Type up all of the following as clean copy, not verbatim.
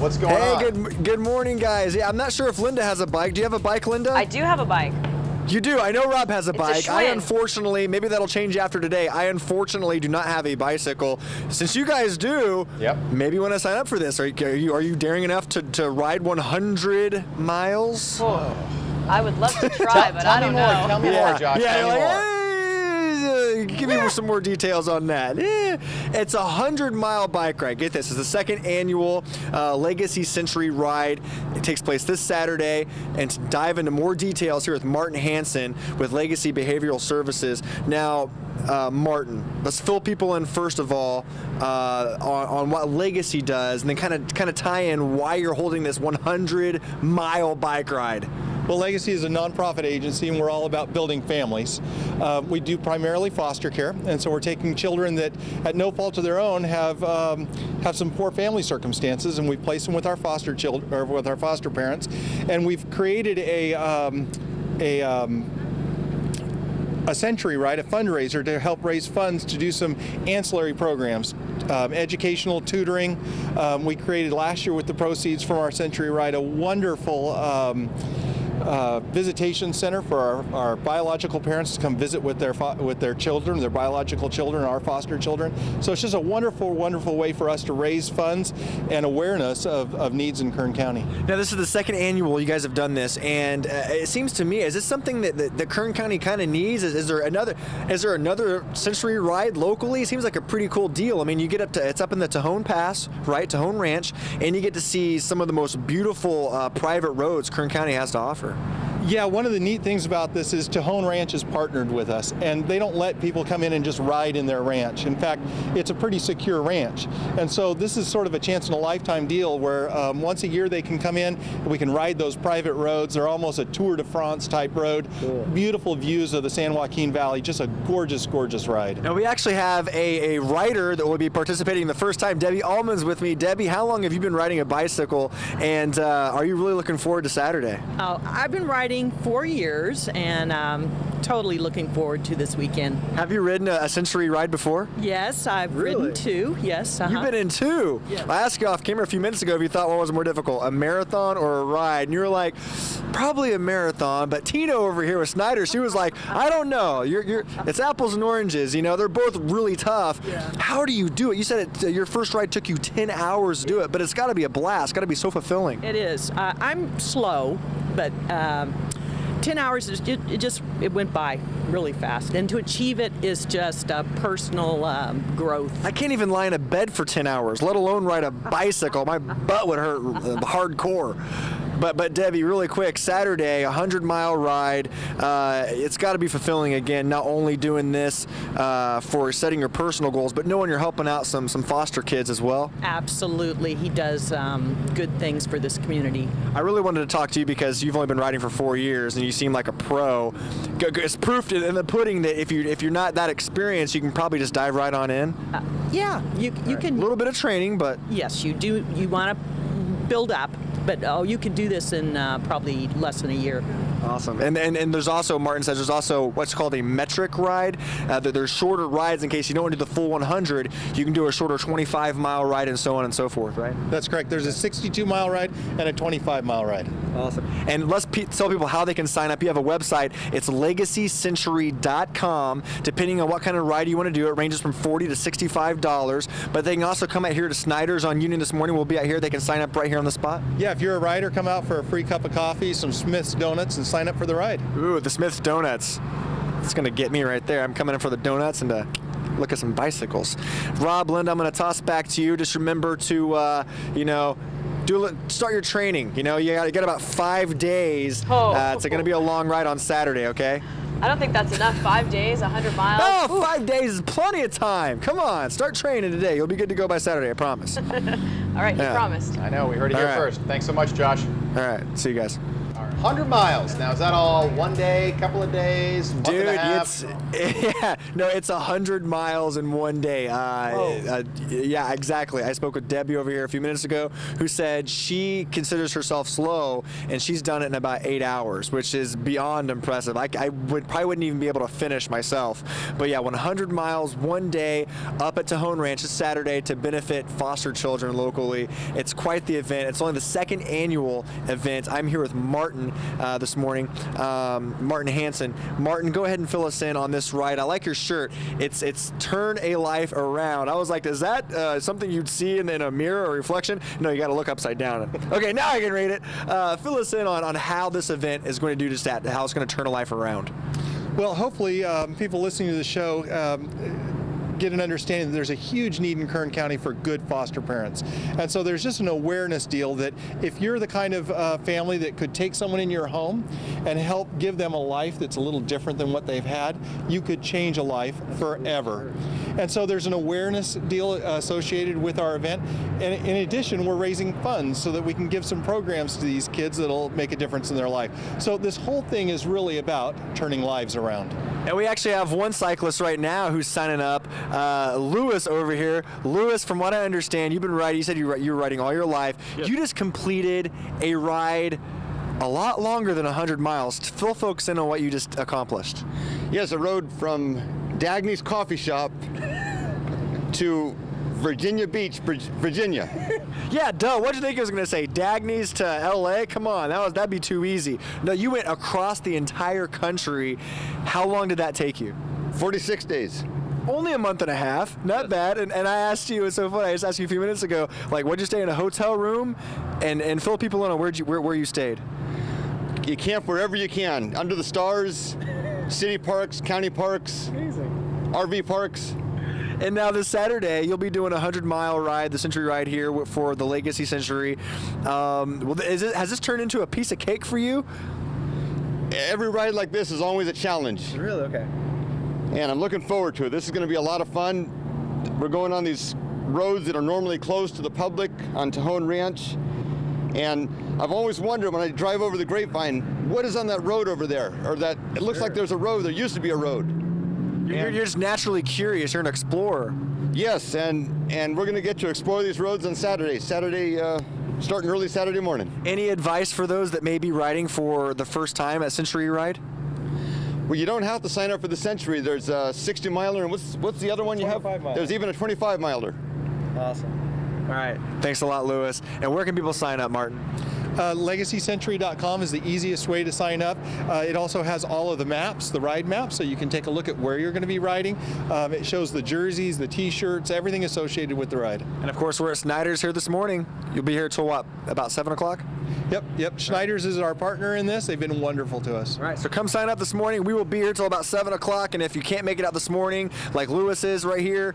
What's going on? Hey, good morning, guys. Yeah, I'm not sure if Linda has a bike. Do you have a bike, Linda? I do have a bike. You do? I know Rob has a bike. I Schwinn. unfortunately, maybe that'll change after today. I unfortunately do not have a bicycle. Since you guys do, maybe you want to sign up for this. Are you daring enough to ride 100 miles? Oh, I would love to try, but I don't know. Tell me more, Josh. Yeah, Tell me more. Give me some more details on that. It's a 100-mile bike ride. Get this, it's the second annual Legacy Century Ride. It takes place this Saturday. And to dive into more details here with Martin Hansen with Legacy Behavioral Services. Now, Martin, let's fill people in first of all on what Legacy does, and then kind of tie in why you're holding this 100-mile bike ride. Well, Legacy is a nonprofit agency, and we're all about building families. We do primarily foster care, and so we're taking children that, at no fault of their own, have some poor family circumstances, and we place them with our foster children or with our foster parents, and we've created a Century Ride, a fundraiser to help raise funds to do some ancillary programs, educational tutoring. We created last year with the proceeds from our Century Ride a wonderful visitation center for our biological parents to come visit with their children, their biological children, our foster children. So it's just a wonderful, wonderful way for us to raise funds and awareness of needs in Kern County. Now, this is the second annual you guys have done this, and it seems to me, is this something that Kern County kind of needs? Is there another Century Ride locally? It seems like a pretty cool deal. I mean, you get it's up in the Tejon Pass, right, Tejon Ranch, and you get to see some of the most beautiful private roads Kern County has to offer. Yeah, one of the neat things about this is Tejon Ranch is partnered with us, and they don't let people come in and just ride in their ranch. In fact, it's a pretty secure ranch. And so this is sort of a once-in-a-lifetime deal where once a year they can come in, and we can ride those private roads. They're almost a Tour de France type road. Cool. Beautiful views of the San Joaquin Valley, just a gorgeous, gorgeous ride. Now, we actually have a rider that will be participating the first time. Debbie Allman's with me. Debbie, how long have you been riding a bicycle, and are you really looking forward to Saturday? Oh, I've been riding 4 years, and totally looking forward to this weekend. Have you ridden a Century Ride before? Yes, I've ridden 2. Yes. You've been in 2? Yes. I asked you off camera a few minutes ago if you thought what was more difficult, a marathon or a ride, and you were like, probably a marathon. But Tina over here with Sniders, she was like, I don't know. It's apples and oranges. You know, they're both really tough. Yeah. How do you do it? You said your first ride took you 10 hours to do it, but it's got to be a blast. It's got to be so fulfilling. It is. I'm slow, but 10 hours, it went by really fast. And to achieve it is just personal growth. I can't even lie in a bed for 10 hours, let alone ride a bicycle. My butt would hurt hardcore. But Debbie, really quick, Saturday, 100-mile ride. It's got to be fulfilling again, not only doing this for setting your personal goals, but knowing you're helping out some foster kids as well. Absolutely. He does good things for this community. I really wanted to talk to you because you've only been riding for 4 years and you seem like a pro. It's proof in the pudding that if you're not that experienced, you can probably just dive right on in. Yeah, you can. A little bit of training, but yes, you do. You want to build up. But you can do this in probably less than a year. Awesome. And there's also, Martin says, there's also what's called a metric ride. There's shorter rides in case you don't want to do the full 100. You can do a shorter 25-mile ride and so on and so forth, right? That's correct. There's a 62-mile ride and a 25-mile ride. Awesome. And let's tell people how they can sign up. You have a website. It's legacycentury.com. Depending on what kind of ride you want to do, it ranges from $40 to $65. But they can also come out here to Sniders on Union this morning. We'll be out here. They can sign up right here on the spot. Yeah, if you're a rider, come out for a free cup of coffee, some Smith's Donuts, and sign up for the ride. Ooh, the Smith's Donuts. It's going to get me right there. I'm coming in for the donuts and to look at some bicycles. Rob, Linda, I'm going to toss back to you. Just remember to, start your training. You got about 5 days. It's going to be a long ride on Saturday, okay? I don't think that's enough. 5 days, 100 miles. Oh, 5 days is plenty of time. Come on, start training today. You'll be good to go by Saturday, I promise. All right, you promised. I know, we heard it here first. Thanks so much, Josh. All right, see you guys. All right. 100 miles. Now, is that all one day, couple of days, month Dude, and a half? it's 100 miles in one day. Yeah, exactly. I spoke with Debbie over here a few minutes ago, who said she considers herself slow, and she's done it in about 8 hours, which is beyond impressive. I probably wouldn't even be able to finish myself. But yeah, 100 miles one day up at Tejon Ranch this Saturday to benefit foster children locally. It's quite the event. It's only the second annual event. I'm here with Martin this morning, Martin Hansen. Martin, go ahead and fill us in on this ride. I like your shirt. It's Turn a Life Around. I was like, is that something you'd see in a mirror or reflection? No, you got to look upside down. Okay, now I can read it. Fill us in on how this event is going to do just that, how it's going to turn a life around. Well, hopefully people listening to the show get an understanding that there's a huge need in Kern County for good foster parents. And so there's just an awareness deal that if you're the kind of family that could take someone in your home and help give them a life that's a little different than what they've had, you could change a life forever. And so there's an awareness deal associated with our event. And in addition, we're raising funds so that we can give some programs to these kids that'll make a difference in their life. So this whole thing is really about turning lives around. And we actually have one cyclist right now who's signing up, Lewis over here. Lewis, from what I understand, you've been riding, you said you were riding all your life. Yep. You just completed a ride a lot longer than 100 miles. Fill folks in on what you just accomplished. Yes, I rode from Dagny's Coffee Shop to Virginia Beach, Virginia. Yeah, duh. What did you think I was going to say? Dagny's to LA? Come on, that'd be too easy. No, you went across the entire country. How long did that take you? 46 days. Only a month and a half. Not bad. And I asked you, it's so funny, I just asked you a few minutes ago, like, what'd you stay in a hotel room? And fill people in on where you stayed. You camp wherever you can, under the stars, city parks, county parks, amazing. RV parks. And now this Saturday, you'll be doing a 100-mile ride, the Century Ride here for the Legacy Century. Has this turned into a piece of cake for you? Every ride like this is always a challenge. Really? Okay. And I'm looking forward to it. This is going to be a lot of fun. We're going on these roads that are normally closed to the public on Tejon Ranch. And I've always wondered when I drive over the Grapevine, what is on that road over there? Or that it looks like there's a road. There used to be a road. You're just naturally curious. You're an explorer. Yes, and we're going to get to explore these roads on Saturday. Starting early Saturday morning. Any advice for those that may be riding for the first time at Century Ride? Well, you don't have to sign up for the Century. There's a 60-miler, and what's the other one you have? 25-miler. There's even a 25-miler. Awesome. All right. Thanks a lot, Lewis. And where can people sign up, Martin? LegacyCentury.com is the easiest way to sign up. It also has all of the maps, the ride maps, so you can take a look at where you're going to be riding. It shows the jerseys, the t-shirts, everything associated with the ride. And of course, we're at Sniders here this morning. You'll be here till what, about 7 o'clock? Yep. Sniders is our partner in this. They've been wonderful to us. All right, so come sign up this morning. We will be here till about 7 o'clock, and if you can't make it out this morning, like Lewis is right here,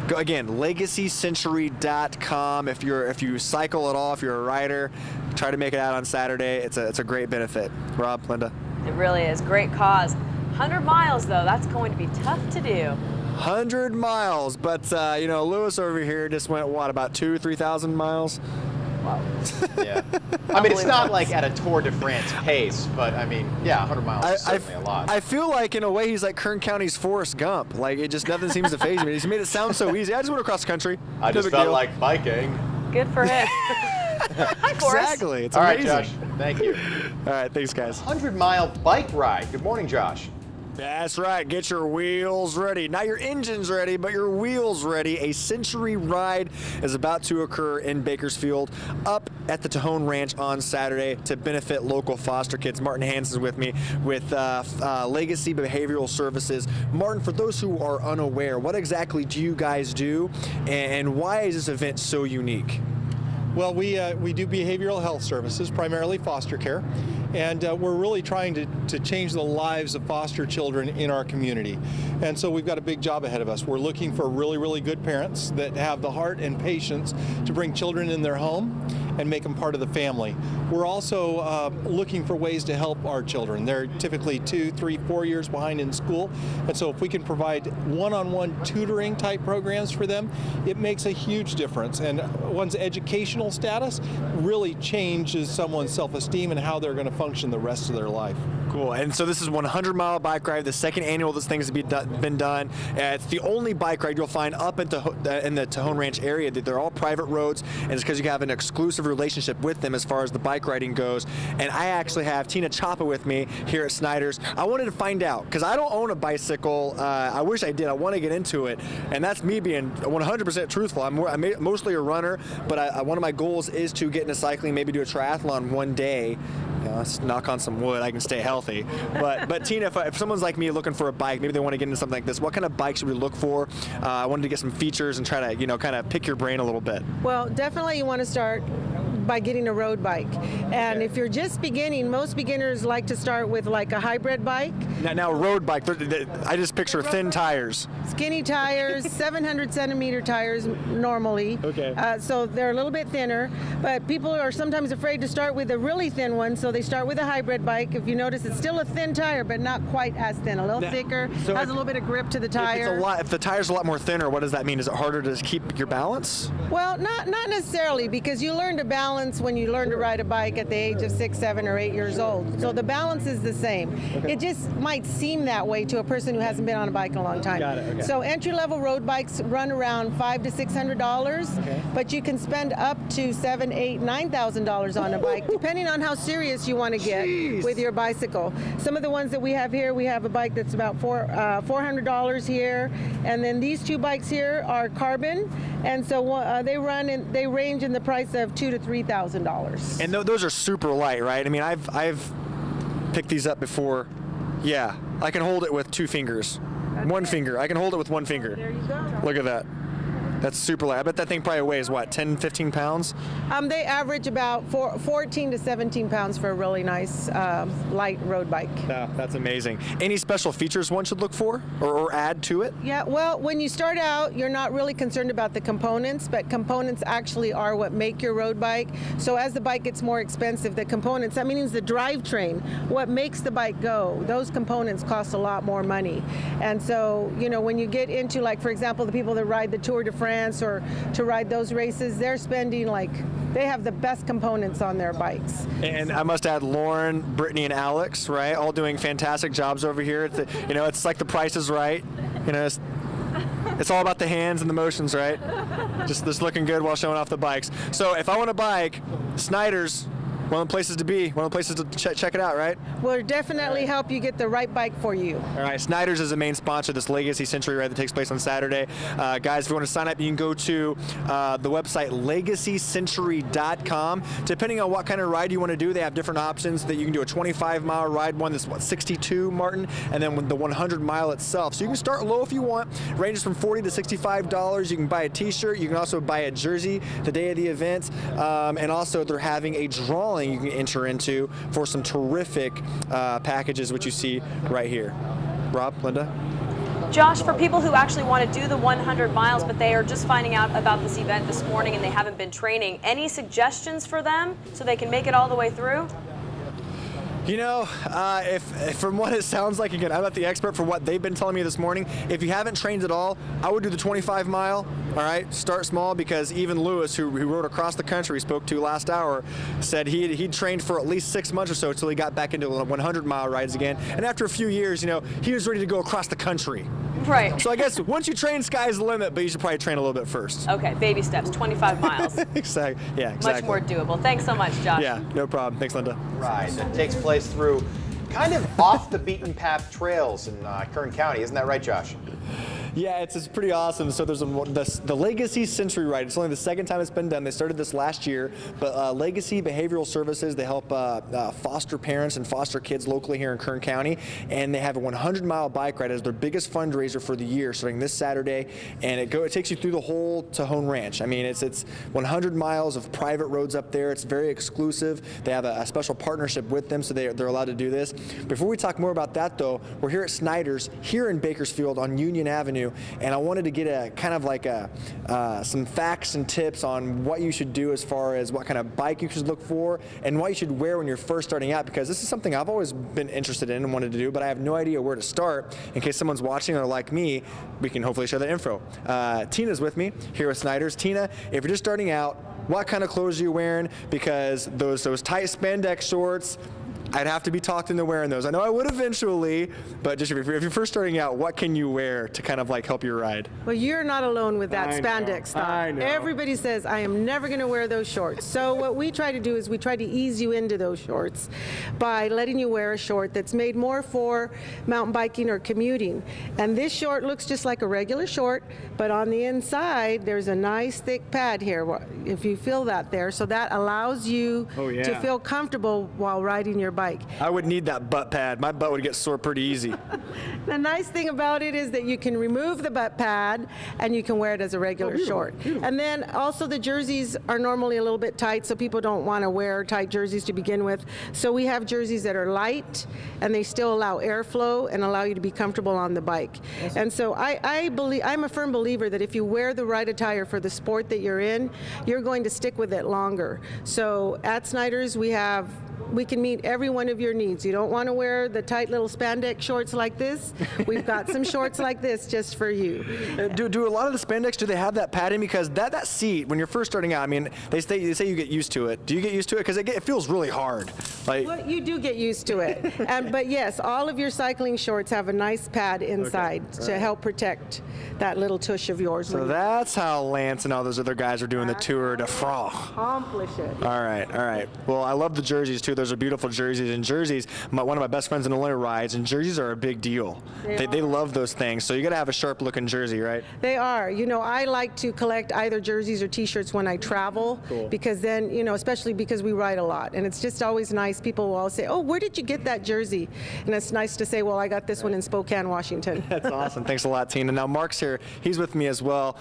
go again, LegacyCentury.com. If you cycle at all, if you're a rider, try to make it out on Saturday. It's a great benefit. Rob, Linda. It really is. Great cause. 100 miles, though, that's going to be tough to do. 100 miles, but Lewis over here just went, what, about 2,000 or 3,000 miles? Wow. Yeah. I mean, it's not like at a Tour de France pace, but I mean, yeah, 100 miles is certainly a lot. I feel like, in a way, he's like Kern County's Forrest Gump. Like, it just, nothing seems to faze me. He's made it sound so easy. I just went across the country. I just felt like biking. Good for him. Hi, Forrest. Exactly. It's All amazing. right, Josh. Thank you. All right, thanks, guys. 100-mile bike ride. Good morning, Josh. That's right. Get your wheels ready. Not your engines ready, but your wheels ready. A Century Ride is about to occur in Bakersfield up at the Tejon Ranch on Saturday to benefit local foster kids. Martin Hansen is with me with Legacy Behavioral Services. Martin, for those who are unaware, what exactly do you guys do, and why is this event so unique? Well, we do behavioral health services, primarily foster care, and we're really trying to change the lives of foster children in our community. And so we've got a big job ahead of us. We're looking for really, really good parents that have the heart and patience to bring children in their home and make them part of the family. We're also looking for ways to help our children. They're typically 2, 3, 4 years behind in school, and so if we can provide one-on-one tutoring type programs for them, it makes a huge difference, and one's educational status really changes someone's self-esteem and how they're going to function the rest of their life. Cool. And so this is 100-mile bike ride, the second annual this thing has been done. It's the only bike ride you'll find up in the Tejon Ranch area. They're all private roads, and it's because you have an exclusive relationship with them as far as the bike riding goes. And I actually have Tina Chapa with me here at Sniders. I wanted to find out, because I don't own a bicycle. I wish I did. I want to get into it, and that's me being 100% truthful. I'm mostly a runner, but one of my goals is to get into cycling, maybe do a triathlon one day. Let's knock on some wood, I can stay healthy. But Tina, if someone's like me looking for a bike, maybe they want to get into something like this, what kind of bike should we look for? I wanted to get some features and try to, kind of pick your brain a little bit. Well, definitely you want to start by getting a road bike. And if you're just beginning, most beginners like to start with like a hybrid bike. Now road bike, I just picture thin tires. Skinny tires, 700 centimeter tires normally. Okay. So they're a little bit thinner, but people are sometimes afraid to start with a really thin one, so they start with a hybrid bike. If you notice, it's still a thin tire, but not quite as thin, a little thicker, so has a little bit of grip to the tire. If the tire's a lot more thinner, what does that mean? Is it harder to keep your balance? Well, not necessarily, because you learn to balance when you learn to ride a bike at the age of 6, 7, or 8 years old. So the balance is the same. Okay. It just might seem that way to a person who hasn't been on a bike in a long time. Got it, okay. So entry-level road bikes run around $500 to $600, okay, but you can spend up to $7,000, $8,000, $9,000 on a bike, depending on how serious you want to get with your bicycle. Some of the ones that we have here, we have a bike that's about $400 here, and then these two bikes here are carbon, and so they range in the price of $2,000 to $3,000. And those are super light, right? I mean, I've picked these up before. Yeah, I can hold it with 2 fingers. One finger. I can hold it with 1 finger. There you go. Look at that. That's super light. I bet that thing probably weighs, what, 10, 15 pounds? They average about 14 to 17 pounds for a really nice light road bike. Yeah, that's amazing. Any special features one should look for or add to it? Yeah, well, when you start out, you're not really concerned about the components, but components actually are what make your road bike. So as the bike gets more expensive, the components, that means the drivetrain, what makes the bike go, those components cost a lot more money. And so, when you get into, like, for example, the people that ride the Tour de France or to ride those races, they're spending they have the best components on their bikes. And I must add Lauren, Brittany, and Alex, right? All doing fantastic jobs over here. It's like the Price is Right. It's all about the hands and the motions, right? Just looking good while showing off the bikes. So if I want a bike, Sniders, one of the places to be, one of the places to check it out, right? We'll definitely help you get the right bike for you. All right, Sniders is the main sponsor of this Legacy Century ride that takes place on Saturday. Guys, if you want to sign up, you can go to the website legacycentury.com. Depending on what kind of ride you want to do, they have different options. That you can do a 25-mile ride, one that's, 62, Martin, and then the 100-mile itself. So you can start low if you want. Ranges from $40 to $65. You can buy a T-shirt. You can also buy a jersey the day of the event. And also, they're having a drawing you can enter into for some terrific packages, which you see right here. Rob, Linda? Josh, for people who actually want to do the 100 miles, but they are just finding out about this event this morning and they haven't been training, any suggestions for them so they can make it all the way through? If from what it sounds like, again, I'm not the expert for what they've been telling me this morning. If you haven't trained at all, I would do the 25 mile. All right, start small, because even Lewis, who rode across the country, we spoke to last hour, said he'd trained for at least 6 months or so until he got back into 100-mile rides again. And after a few years, he was ready to go across the country. Right. So I guess once you train, sky's the limit, but you should probably train a little bit first. Okay, baby steps, 25 miles. Exactly. Yeah, exactly. Much more doable. Thanks so much, Josh. Yeah, no problem. Thanks, Linda. Ride that takes place through kind of off the beaten path trails in Kern County. Isn't that right, Josh? Yeah, it's pretty awesome. So there's the Legacy Century Ride. It's only the second time it's been done. They started this last year, but Legacy Behavioral Services, they help foster parents and foster kids locally here in Kern County, and they have a 100-mile bike ride as their biggest fundraiser for the year, starting this Saturday, and it takes you through the whole Tejon Ranch. I mean, it's 100 miles of private roads up there. It's very exclusive. They have a special partnership with them, so they're allowed to do this. Before we talk more about that, though, we're here at Sniders here in Bakersfield on Union Avenue. Avenue, and I wanted to get a kind of like some facts and tips on what you should do as far as what kind of bike you should look for and what you should wear when you're first starting out, because this is something I've always been interested in and wanted to do, but I have no idea where to start. In case someone's watching or like me, we can hopefully share that info. Tina's with me here with Sniders. Tina, if you're just starting out, what kind of clothes are you wearing? Because those tight spandex shorts, I'd have to be talked into wearing those. I know I would eventually, but just if you're first starting out, what can you wear to kind of like help your ride? Well, you're not alone with that spandex stuff. I know. Everybody says, I am never going to wear those shorts. So what we try to do is we try to ease you into those shorts by letting you wear a short that's made more for mountain biking or commuting. And this short looks just like a regular short, but on the inside, there's a nice thick pad here, if you feel that there. So that allows you to feel comfortable while riding your bike. I would need that butt pad. My butt would get sore pretty easy. The nice thing about it is that you can remove the butt pad and you can wear it as a regular short. And then also the jerseys are normally a little bit tight, so people don't want to wear tight jerseys to begin with. So we have jerseys that are light and they still allow airflow and allow you to be comfortable on the bike. And so I'm a firm believer that if you wear the right attire for the sport that you're in, you're going to stick with it longer. So at Sniders, we can meet every one of your needs. You don't want to wear the tight little spandex shorts like this. We've got some shorts like this just for you. Do a lot of the spandex, do they have that padding? Because that seat, when you're first starting out, I mean, they say you get used to it. Do you get used to it? Because it feels really hard. Like, well, you do get used to it. But yes, all of your cycling shorts have a nice pad inside to help protect that little tush of yours. So that's how Lance and all those other guys are doing the Tour de France. Accomplish it. All right. Well, I love the jerseys too. Those are beautiful jerseys, and jerseys, one of my best friends in the winter rides, and jerseys are a big deal. They love those things, so you got to have a sharp looking jersey, right? They are. You know, I like to collect either jerseys or t-shirts when I travel, because then, you know, especially because we ride a lot, and it's just always nice. People will always say, oh, where did you get that jersey? And it's nice to say, well, I got this one in Spokane, Washington. That's awesome. Thanks a lot, Tina. Now Mark's here. He's with me as well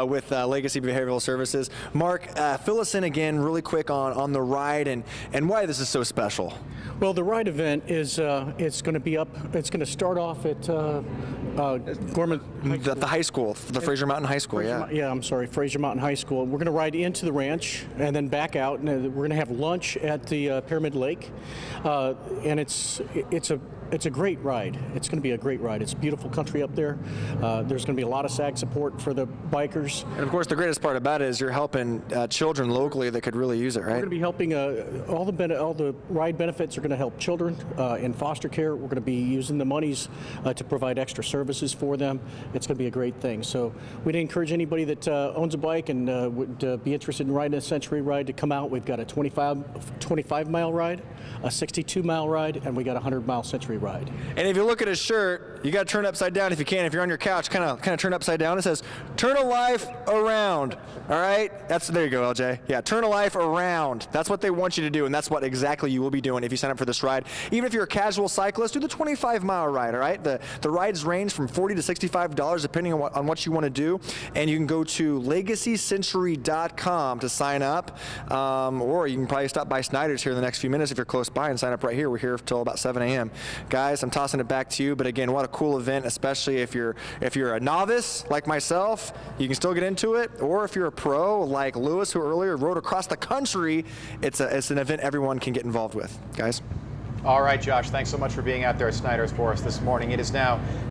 with Legacy Behavioral Services. Mark, fill us in again really quick on the ride and why this is so special. Well, the ride event is it's going to be up. It's going to start off at Gorman. The high school, the Fraser Mountain High School. I'm sorry, Fraser Mountain High School. We're going to ride into the ranch and then back out, and we're going to have lunch at the Pyramid Lake, and it's a great ride. It's going to be a great ride. It's beautiful country up there. There's going to be a lot of SAG support for the bikers. And of course, the greatest part about it is you're helping children locally that could really use it, right? We're going to be helping all the ride benefits are going to help children in foster care. We're going to be using the monies to provide extra services for them. It's going to be a great thing. So we'd encourage anybody that owns a bike and would be interested in riding a Century ride to come out. We've got a 25-mile ride, a 62-mile ride, and we got a 100-mile Century ride. And if you look at his shirt, you got to turn upside down if you can. If you're on your couch, kind of turn upside down. It says, "Turn a life around." All right, there you go, LJ. Yeah, turn a life around. That's what they want you to do, and that's what exactly you will be doing if you sign up for this ride. Even if you're a casual cyclist, do the 25-mile ride. All right, the rides range from $40 to $65 depending on what you want to do, and you can go to legacycentury.com to sign up, or you can probably stop by Sniders here in the next few minutes if you're close by and sign up right here. We're here till about 7 a.m. Guys, I'm tossing it back to you, but again, what a cool event, especially if you're a novice like myself, you can still get into it, or if you're a pro like Lewis, who earlier rode across the country, it's an event everyone can get involved with. Guys? All right, Josh, thanks so much for being out there at Sniders for us this morning. It is now